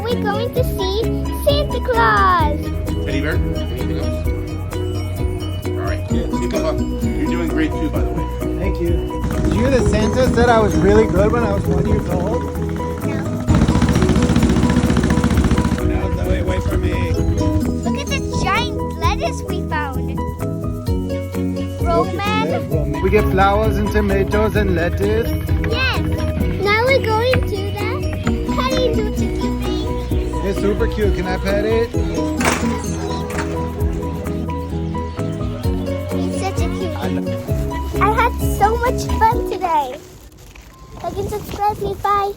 we're going to see Santa Claus. Teddy bear, anything else? All right, keep them up. You're doing great too, by the way. Thank you. Did you hear that Santa said I was really good when I was 1 year old? No, Zoe, wait for me. Look at this giant lettuce we found. Roman. We get flowers and tomatoes and lettuce. Yes. Now we're going to the petting duty thing. It's super cute. Can I pet it? It's such a cute. I had so much fun today. Like and subscribe me. Bye.